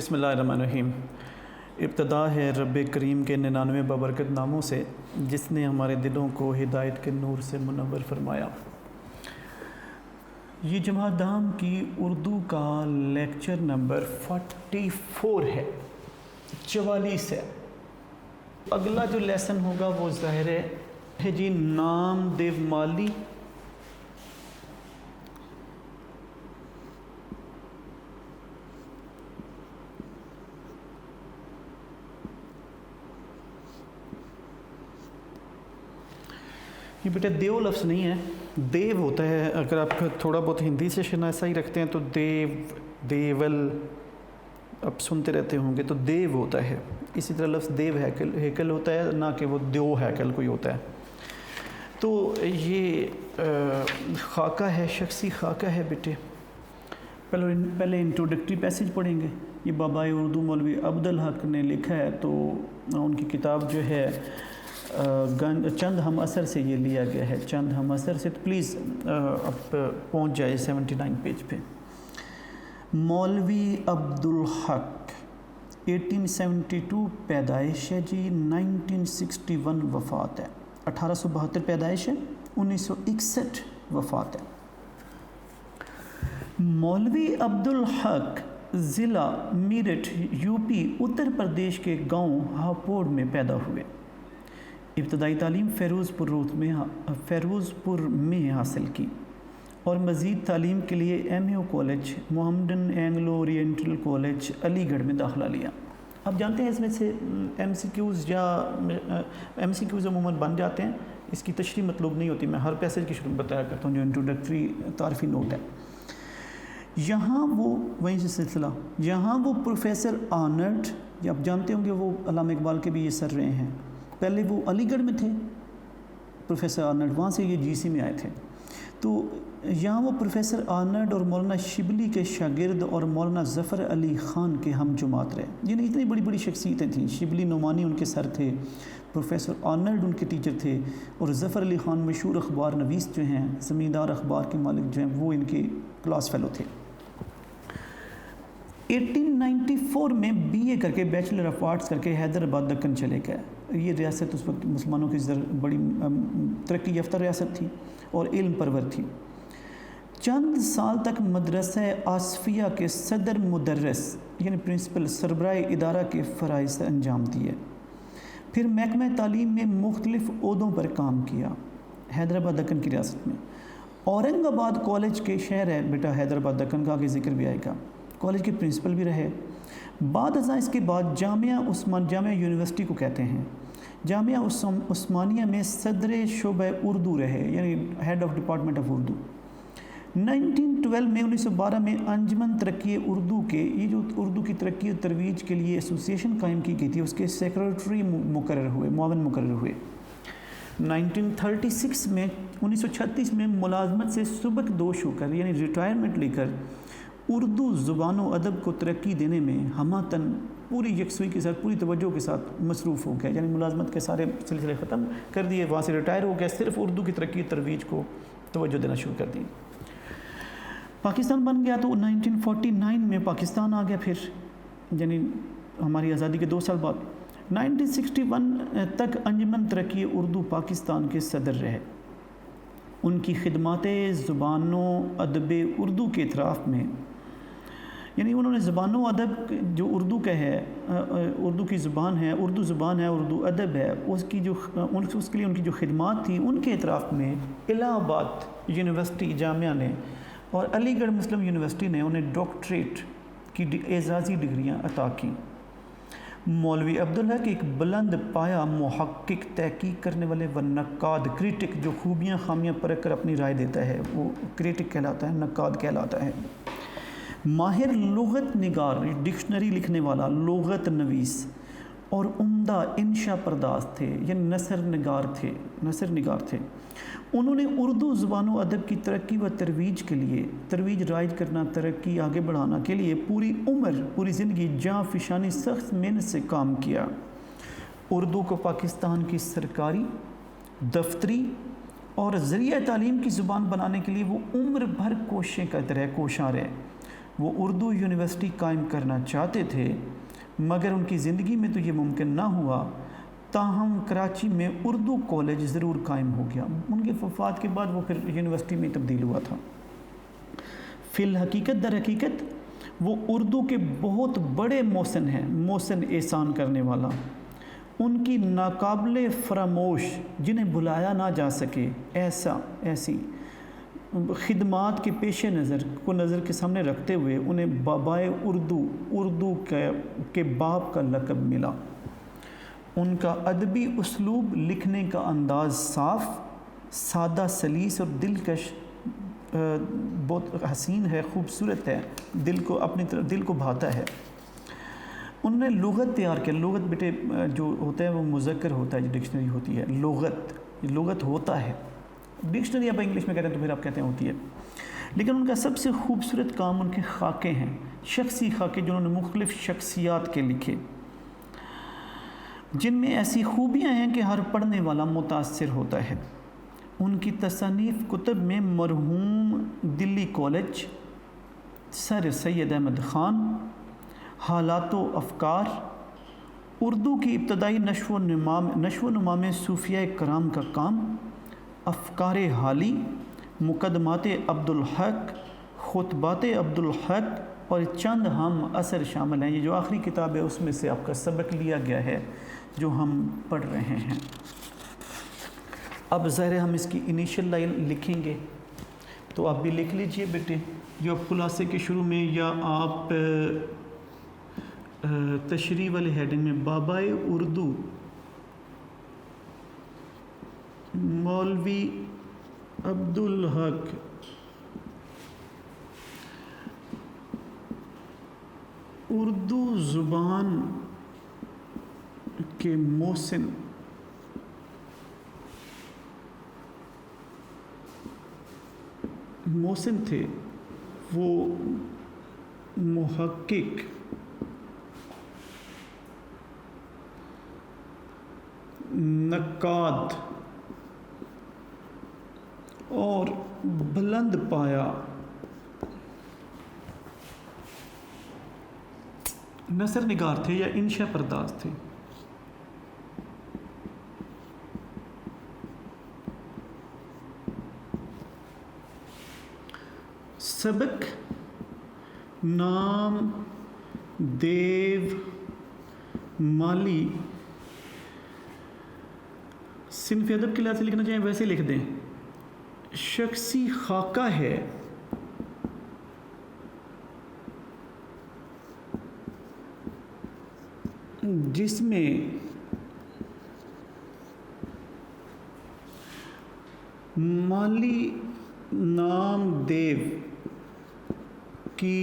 بسم اللہ الرحمن الرحیم۔ ابتدا ہے رب کریم کے 99 بابرکت ناموں سے، جس نے ہمارے دلوں کو ہدایت کے نور سے منور فرمایا۔ یہ جماعت دام کی اردو کا لیکچر نمبر 44 ہے، 44 ہے۔ اگلا جو لیسن ہوگا وہ ظاہر ہے جی نام دیو مالی، یہ بیٹا دیو لفظ نہیں ہے، دیو ہوتا ہے۔ اگر آپ تھوڑا بہت ہندی سے شناسائی رکھتے ہیں تو دیو، دیول آپ سنتے رہتے ہوں گے، تو دیو ہوتا ہے۔ اسی طرح لفظ دیو ہیکل ہوتا ہے، نہ کہ وہ دیو ہیکل کوئی ہوتا ہے۔ تو یہ خاکہ ہے، شخصی خاکہ ہے بیٹے۔ پہلے انٹروڈکٹری پیسج پڑھیں گے۔ یہ بابائے اردو مولوی عبدالحق نے لکھا ہے، تو ان کی کتاب جو ہے چند ہم اثر سے یہ لیا گیا ہے، چند ہم اثر سے۔ تو پلیز اب پہنچ جائے 79 پیج پہ۔ مولوی عبدالحق 1872 پیدائش ہے جی، 1961 وفات ہے۔ 1872 پیدائش ہے، 1961 وفات ہے۔ مولوی عبدالحق ضلع میرٹھ یو پی اتر پردیش کے گاؤں ہاپوڑ میں پیدا ہوئے۔ ابتدائی تعلیم فیروز پور میں حاصل کی اور مزید تعلیم کے لیے M a college, Mohammedan Anglo oriental college, علی گڑھ میں داخلہ لیا۔ آپ جانتے ہیں اس میں سے ایم سی کیوز عموماً بن جاتے ہیں، اس کی تشریح مطلوب نہیں ہوتی۔ میں ہر پیسج کی شروع میں بتایا کرتا ہوں جو انٹروڈکٹری تعارفی نوٹ ہے۔ یہاں وہ وہیں سے سلسلہ، یہاں وہ پروفیسر آنرڈ، آپ جانتے ہوں گے وہ علامہ اقبال کے بھی یہ سر رہے ہیں۔ پہلے وہ علی گڑھ میں تھے پروفیسر آرنلڈ، وہاں سے یہ جی سی میں آئے تھے۔ تو یہاں وہ پروفیسر آرنلڈ اور مولانا شبلی کے شاگرد اور مولانا ظفر علی خان کے ہم جماعت رہے۔ یعنی اتنی بڑی بڑی شخصیتیں تھیں۔ شبلی نعمانی ان کے سر تھے، پروفیسر آرنلڈ ان کے ٹیچر تھے، اور ظفر علی خان مشہور اخبار نویس جو ہیں، زمیندار اخبار کے مالک جو ہیں، وہ ان کے کلاس فیلو تھے۔ 1894 میں بی اے کر کے بیچلر آف آرٹس کر کے حیدرآباد دکن چلے گئے۔ یہ ریاست اس وقت مسلمانوں کی بڑی ترقی یافتہ ریاست تھی اور علم پرور تھی۔ چند سال تک مدرسہ آصفیہ کے صدر مدرس یعنی پرنسپل سربراہ ادارہ کے فرائض انجام دیے۔ پھر محکمہ تعلیم میں مختلف عہدوں پر کام کیا حیدرآباد دکن کی ریاست میں۔ اورنگ آباد کالج کے شہر ہے بیٹا حیدرآباد دکن کا، آگے ذکر بھی آئے گا، کالج کے پرنسپل بھی رہے۔ بعد ازاں اس کے بعد جامعہ یونیورسٹی کو کہتے ہیں، جامعہ عثمانیہ میں صدر شعبہ اردو رہے، یعنی head of department of Urdu. 1912 میں انجمن ترقی اردو کے، یہ جو اردو کی ترقی و ترویج کے لیے ایسوسیشن قائم کی گئی تھی، اس کے سیکریٹری مقرر ہوئے، معاون مقرر ہوئے۔ 1936 میں ملازمت سے سبکدوش ہو کر یعنی ریٹائرمنٹ لے کر اردو زبان و ادب کو ترقی دینے میں ہماتن پوری یکسوئی کے ساتھ، پوری توجہ کے ساتھ مصروف ہو گیا۔ یعنی ملازمت کے سارے سلسلے ختم کر دیے، وہاں سے ریٹائر ہو گیا، صرف اردو کی ترقی ترویج کو توجہ دینا شروع کر دی۔ پاکستان بن گیا تو 1949 میں پاکستان آ گیا، پھر یعنی ہماری آزادی کے 2 سال بعد۔ 1961 تک انجمن ترقی اردو پاکستان کے صدر رہے۔ ان کی خدمات زبان و ادب اردو کے اطراف میں، یعنی انہوں نے زبان و ادب جو اردو کا ہے، اردو کی زبان ہے، اردو زبان ہے، اردو ادب ہے، اس کے لیے ان کی جو خدمات تھی، ان کے اطراف میں الہ آباد یونیورسٹی جامعہ نے اور علی گڑھ مسلم یونیورسٹی نے انہیں ڈاکٹریٹ کی اعزازی ڈگریاں عطا کیں۔ مولوی عبدالحق ایک بلند پایہ محقق، تحقیق کرنے والے و نقاد، کریٹک، جو خوبیاں خامیاں پرکھ کر اپنی رائے دیتا ہے، وہ کریٹک کہلاتا ہے، نقاد کہلاتا ہے۔ ماہر لغت نگار، ڈکشنری لکھنے والا، لغت نویس اور عمدہ انشا پرداز تھے، یعنی نثر نگار تھے۔ انہوں نے اردو زبان و ادب کی ترقی و ترویج رائج کرنا، ترقی آگے بڑھانا کے لیے پوری عمر، پوری زندگی جاں فشانی سخت محنت سے کام کیا۔ اردو کو پاکستان کی سرکاری، دفتری اور ذریعہ تعلیم کی زبان بنانے کے لیے وہ عمر بھر کوششیں کرتے رہے، کوشاں رہے۔ وہ اردو یونیورسٹی قائم کرنا چاہتے تھے مگر ان کی زندگی میں تو یہ ممکن نہ ہوا، تاہم کراچی میں اردو کالج ضرور قائم ہو گیا۔ ان کے وفات کے بعد وہ پھر یونیورسٹی میں تبدیل ہوا تھا۔ فی الحقیقت در حقیقت وہ اردو کے بہت بڑے محسن ہیں، محسن احسان کرنے والا۔ ان کی ناقابل فراموش، جنہیں بلایا نہ جا سکے، ایسی خدمات کے پیش نظر کے سامنے رکھتے ہوئے انہیں بابائے اردو کے باپ کا لقب ملا۔ ان کا ادبی اسلوب، لکھنے کا انداز صاف، سادہ، سلیس اور دلکش، بہت حسین ہے، خوبصورت ہے، اپنی طرف دل کو بھاتا ہے۔ انہوں نے لغت تیار کیا۔ لغت بیٹے جو ہوتا ہے وہ مذکر ہوتا ہے، جو ڈکشنری ہوتی ہے، لغت ہوتا ہے۔ ڈکشنری آپ انگلش میں کہتے ہیں تو پھر آپ کہتے ہیں ہوتی ہے، لیکن ان کا سب سے خوبصورت کام ان کے خاکے ہیں، شخصی خاکے جو انہوں نے مختلف شخصیات کے لکھے، جن میں ایسی خوبیاں ہیں کہ ہر پڑھنے والا متاثر ہوتا ہے۔ ان کی تصانیف کتب میں مرحوم دلی کالج، سر سید احمد خان، حالات و افکار، اردو کی ابتدائی نشو و نما میں صوفیہ کرام کا کام، افکار حالی، مقدمات عبدالحق، خطبات عبدالحق اور چند ہم اثر شامل ہیں۔ یہ جو آخری کتاب ہے اس میں سے آپ کا سبق لیا گیا ہے جو ہم پڑھ رہے ہیں۔ اب ظاہر ہم اس کی انیشل لائن لکھیں گے، تو آپ بھی لکھ لیجئے بیٹے، جو آپ خلاصے کے شروع میں یا آپ تشریح والے ہیڈنگ میں بابائے اردو مولوی عبدالحق اردو زبان کے محسن تھے، وہ محقق، نقاد اور بلند پایا نثر نگار تھے یا انشا پرداز تھے۔ سبق نام دیو مالی، صنف ادب کے لحاظ سے لکھنا چاہیں ویسے لکھ دیں، شخصی خاکہ ہے جس میں مالی نام دیو کی،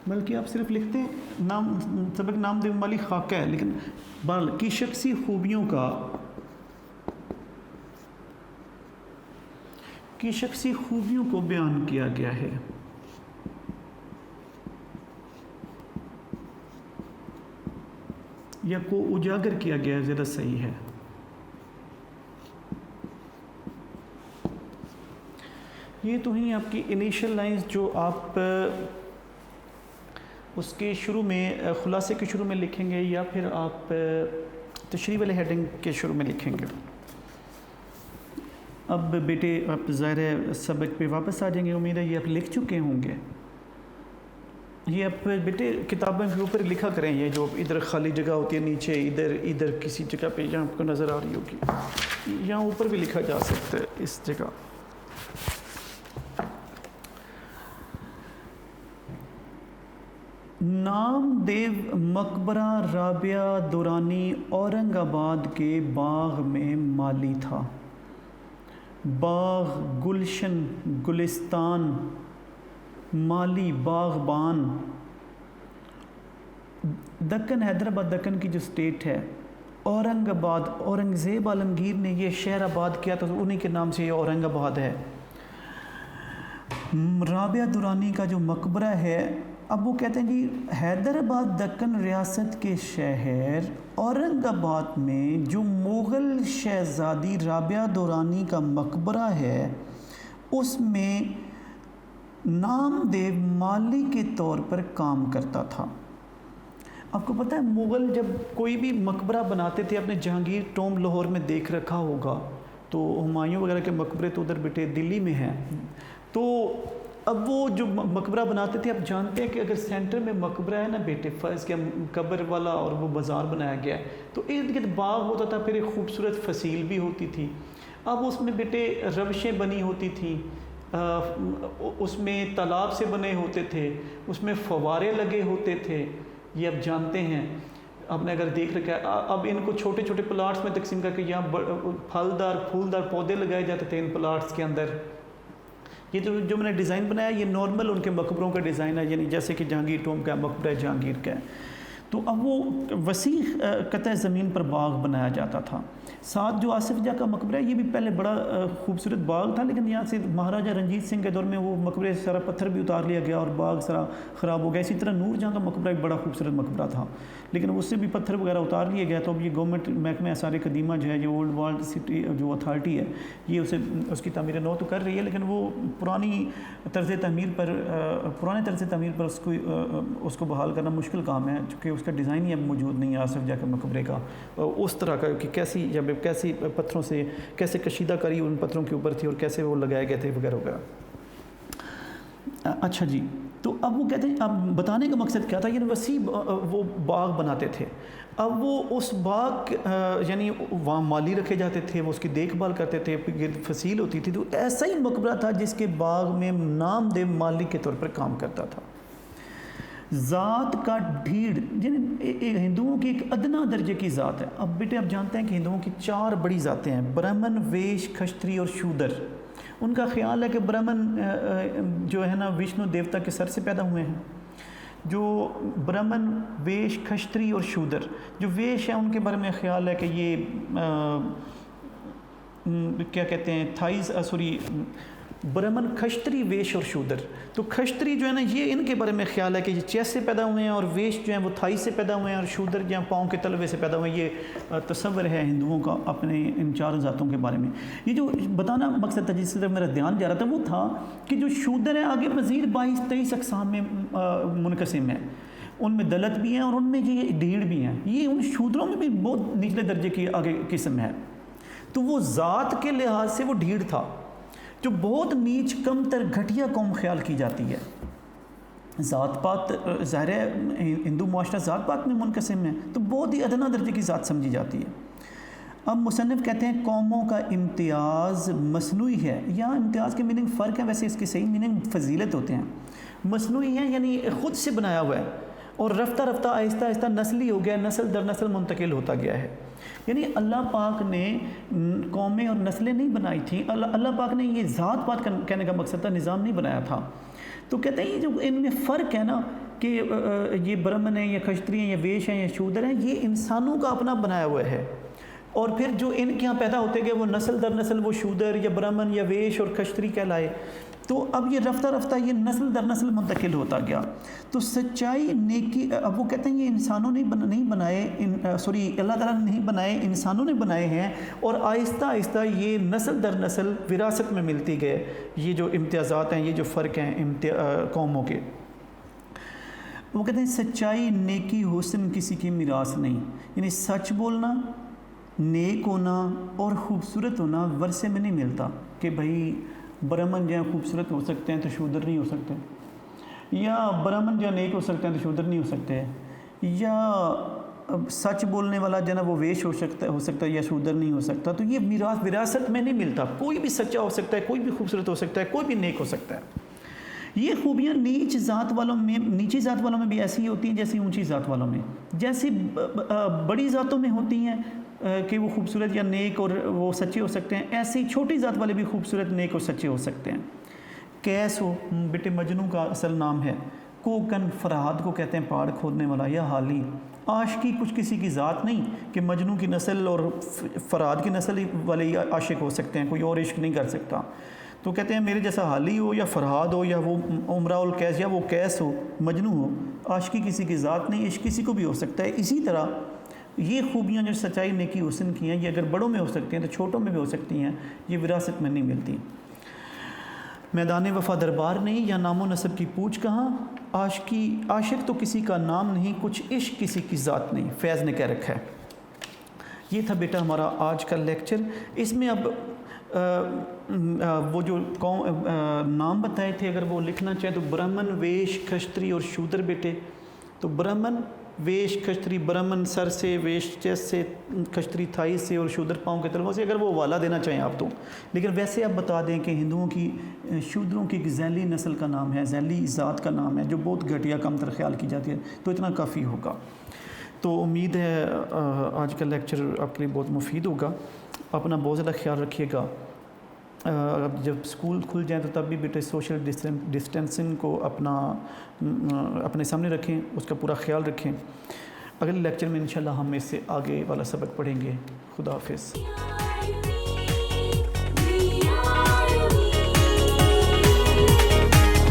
بلکہ آپ صرف لکھتے ہیں سبق نام دیو مالی خاکہ ہے، لیکن کی شخصی خوبیوں کو بیان کیا گیا ہے۔ یا کو اجاگر کیا گیا ہے، زیادہ صحیح ہے۔ یہ تو ہی آپ کی انیشل لائنز جو آپ اس کے شروع میں خلاصے کے شروع میں لکھیں گے یا پھر آپ تشریح والے ہیڈنگ کے شروع میں لکھیں گے۔ اب بیٹے آپ ظاہر سبق پہ واپس آ جائیں گے، امید ہے یہ آپ لکھ چکے ہوں گے۔ یہ آپ بیٹے کتابوں کے اوپر لکھا کریں، یہ جو ادھر خالی جگہ ہوتی ہے نیچے، ادھر کسی جگہ پہ یہاں آپ کو نظر آ رہی ہوگی، یہاں اوپر بھی لکھا جا سکتا ہے اس جگہ۔ نام دیو مقبرہ رابعہ دورانی اورنگ آباد کے باغ میں مالی تھا۔ باغ، گلشن، گلستان، مالی، باغبان۔ دکن، حیدرآباد دکن کی جو سٹیٹ ہے، اورنگ آباد، اورنگزیب عالمگیر نے یہ شہر آباد کیا تو انہی کے نام سے یہ اورنگ آباد ہے۔ رابعہ دورانی کا جو مقبرہ ہے، اب وہ کہتے ہیں جی حیدرآباد دکن ریاست کے شہر اورنگ آباد میں جو مغل شہزادی رابعہ دورانی کا مقبرہ ہے، اس میں نام دیو مالی کے طور پر کام کرتا تھا۔ آپ کو پتہ ہے مغل جب کوئی بھی مقبرہ بناتے تھے، اپنے جہانگیر ٹوم لاہور میں دیکھ رکھا ہوگا، تو ہمایوں وغیرہ کے مقبرے تو ادھر بیٹے دلی میں ہیں، تو اب وہ جو مقبرہ بناتے تھے، آپ جانتے ہیں کہ اگر سینٹر میں مقبرہ ہے نا بیٹے، فرض کیا قبر والا اور وہ بازار بنایا گیا ہے، تو ارد گرد باغ ہوتا تھا، پھر ایک خوبصورت فصیل بھی ہوتی تھی۔ اب اس میں بیٹے روشیں بنی ہوتی تھیں، اس میں تالاب سے بنے ہوتے تھے، اس میں فوارے لگے ہوتے تھے، یہ آپ جانتے ہیں، آپ نے اگر دیکھ رکھا ہے۔ اب ان کو چھوٹے چھوٹے پلاٹس میں تقسیم کر کے یہاں پھولدار پودے لگائے جاتے تھے ان پلاٹس کے اندر۔ یہ جو میں نے ڈیزائن بنایا یہ نارمل ان کے مقبروں کا ڈیزائن ہے، یعنی جیسے کہ جہانگیر ٹوم کا مقبرہ جہانگیر کا ہے۔ تو اب وہ وسیع قطع زمین پر باغ بنایا جاتا تھا۔ ساتھ جو آصف جاہ کا مقبرہ ہے یہ بھی پہلے بڑا خوبصورت باغ تھا، لیکن یہاں سے مہاراجہ رنجیت سنگھ کے دور میں وہ مقبرے سے سارا پتھر بھی اتار لیا گیا اور باغ سارا خراب ہو گیا۔ اسی طرح نور جہاں کا مقبرہ ایک بڑا خوبصورت مقبرہ تھا، لیکن اس سے بھی پتھر وغیرہ اتار لیا گیا۔ تو اب یہ گورنمنٹ محکمہ آثار قدیمہ جو ہے، یہ اولڈ ورلڈ سٹی جو اتھارٹی ہے، یہ اس کی تعمیر نو تو کر رہی ہے، لیکن وہ پرانے طرز تعمیر پر اس کو بحال کرنا مشکل کام ہے، چونکہ اس کا ڈیزائن ہی اب موجود نہیں ہے آصف جاہ کے مقبرے کا، اس طرح کا کہ کیسی پتھروں سے کیسے کشیدہ کاری ان پتھروں کے اوپر تھی اور کیسے وہ لگائے گئے تھے وغیرہ وغیرہ۔ اچھا جی، تو اب وہ کہتے ہیں، اب بتانے کا مقصد کیا تھا، یعنی وسیع وہ باغ بناتے تھے۔ اب وہ اس باغ یعنی وہاں مالی رکھے جاتے تھے، وہ اس کی دیکھ بھال کرتے تھے، گرد فصیل ہوتی تھی۔ تو ایسا ہی مقبرہ تھا جس کے باغ میں نام دیو مالی کے طور پر کام کرتا تھا۔ ذات کا ڈھیڑ، یعنی ہندوؤں کی ایک ادنا درجے کی ذات ہے۔ اب بیٹے آپ جانتے ہیں کہ ہندوؤں کی 4 بڑی ذاتیں ہیں، برہمن، ویش، کھشتری اور شودر۔ ان کا خیال ہے کہ برہمن جو ہے نا وشنو دیوتا کے سر سے پیدا ہوئے ہیں۔ جو برہمن، ویش، کھشتری اور شودر، جو ویش ہیں ان کے بارے میں خیال ہے کہ یہ کیا کہتے ہیں برہمن، کھشتری، ویش اور شودر۔ تو کھشتری جو ہے نا یہ ان کے بارے میں خیال ہے کہ یہ چیسٹ سے پیدا ہوئے ہیں، اور ویش جو ہیں وہ تھائی سے پیدا ہوئے ہیں، اور شودر جو ہیں پاؤں کے تلوے سے پیدا ہوئے ہیں۔ یہ تصور ہے ہندوؤں کا اپنے ان 4 ذاتوں کے بارے میں۔ یہ جو بتانا مقصد تھا، جس طرح میرا دھیان جا رہا تھا، وہ تھا کہ جو شودر ہیں آگے مزید 22-23 اقسام میں منقسم ہیں۔ ان میں دلت بھی ہیں اور ان میں یہ ڈھیڑ بھی ہیں۔ یہ ان شودروں میں بھی بہت نچلے درجے کی آگے قسم ہے۔ تو وہ ذات کے لحاظ سے وہ ڈھیڑ تھا، جو بہت نیچ، کم تر، گھٹیا قوم خیال کی جاتی ہے۔ ذات پات ظاہر ہے ہندو معاشرہ ذات پات میں منقسم ہے، تو بہت ہی ادنا درجے کی ذات سمجھی جاتی ہے۔ اب مصنف کہتے ہیں قوموں کا امتیاز مصنوعی ہے۔ یہاں امتیاز کے میننگ فرق ہے، ویسے اس کے صحیح میننگ فضیلت ہوتے ہیں۔ مصنوعی ہے یعنی خود سے بنایا ہوا ہے، اور رفتہ رفتہ آہستہ آہستہ نسلی ہو گیا، نسل در نسل منتقل ہوتا گیا ہے۔ یعنی اللہ پاک نے قومیں اور نسلیں نہیں بنائی تھیں، اللہ پاک نے یہ ذات پات کہنے کا مقصد تھا، نظام نہیں بنایا تھا۔ تو کہتے ہیں یہ جو ان میں فرق ہے نا کہ یہ برہمن ہیں یا کھشتری ہیں یا ویش ہیں یا شودر ہیں، یہ انسانوں کا اپنا بنایا ہوا ہے، اور پھر جو ان کے یہاں پیدا ہوتے گئے وہ نسل در نسل وہ شودر یا برہمن یا ویش اور کھشتری کہلائے۔ تو اب یہ رفتہ رفتہ یہ نسل در نسل منتقل ہوتا گیا۔ تو سچائی، نیکی، اب وہ کہتے ہیں یہ انسانوں نے نہیں بنائے، اللہ تعالیٰ نے نہیں بنائے، انسانوں نے بنائے ہیں، اور آہستہ آہستہ یہ نسل در نسل وراثت میں ملتی گئے۔ یہ جو امتیازات ہیں، یہ جو فرق ہیں قوموں کے، وہ کہتے ہیں سچائی، نیکی، حسن کسی کی میراث نہیں۔ یعنی سچ بولنا، نیک ہونا اور خوبصورت ہونا ورثے میں نہیں ملتا کہ بھائی برہمن جو ہیں خوبصورت ہو سکتے ہیں تو شودر نہیں ہو سکتے، یا برہمن جو نیک ہو سکتے ہیں تو شودر نہیں ہو سکتے، یا سچ بولنے والا جو ہے نا وہ ویش ہو سکتا ہے یا شودر نہیں ہو سکتا۔ تو یہ وراثت میں نہیں ملتا، کوئی بھی سچا ہو سکتا ہے، کوئی بھی خوبصورت ہو سکتا ہے، کوئی بھی نیک ہو سکتا ہے۔ یہ خوبیاں نیچی ذات والوں میں بھی ایسی ہوتی ہیں جیسی اونچی ذات والوں میں، جیسی بڑی ذاتوں میں ہوتی ہیں کہ وہ خوبصورت یا نیک اور وہ سچے ہو سکتے ہیں، ایسے ہی چھوٹی ذات والے بھی خوبصورت، نیک اور سچے ہو سکتے ہیں۔ کیس ہو بیٹے مجنوں کا اصل نام ہے، کوکن فرہاد کو کہتے ہیں پہاڑ کھودنے والا، یا حالی۔ عاشقی کچھ کسی کی ذات نہیں کہ مجنوں کی نسل اور فرہاد کی نسل والے ہی عاشق ہو سکتے ہیں، کوئی اور عشق نہیں کر سکتا۔ تو کہتے ہیں میرے جیسا حالی ہو یا فرہاد ہو یا وہ امراء القیس یا وہ قیس ہو، مجنوں ہو، عاشقی کسی کی ذات نہیں، عشق کسی کو بھی ہو سکتا ہے۔ اسی طرح یہ خوبیاں جو سچائی، نیکی، حسن کی ہیں، یہ اگر بڑوں میں ہو سکتی ہیں تو چھوٹوں میں بھی ہو سکتی ہیں، یہ وراثت میں نہیں ملتی۔ میدان وفا دربار نہیں یا نام و نسب کی پوچھ کہاں، عاشق تو کسی کا نام نہیں، کچھ عشق کسی کی ذات نہیں، فیض نے کہہ رکھا ہے۔ یہ تھا بیٹا ہمارا آج کا لیکچر۔ اس میں اب وہ جو نام بتائے تھے اگر وہ لکھنا چاہے تو برہمن، ویش، کھشتری اور شودر بیٹے۔ تو برہمن، ویش، کھشتری، برہمن سر سے، ویش چیسٹ سے، کھشتری تھائی سے اور شودر پاؤں کے تلووں سے، اگر وہ والا دینا چاہیں آپ تو۔ لیکن ویسے آپ بتا دیں کہ ہندوؤں کی شودروں کی ایک ذیلی نسل کا نام ہے، ذیلی ذات کا نام ہے جو بہت گھٹیا کم تر خیال کی جاتی ہے، تو اتنا کافی ہوگا۔ تو امید ہے آج کا لیکچر آپ کے لیے بہت مفید ہوگا۔ اپنا بہت زیادہ خیال رکھیے گا۔ جب اسکول کھل جائیں تو تب بھی بیٹے سوشل ڈسٹینسنگ کو اپنے سامنے رکھیں، اس کا پورا خیال رکھیں۔ اگلے لیکچر میں انشاءاللہ ہم اس سے آگے والا سبق پڑھیں گے۔ خدا حافظ۔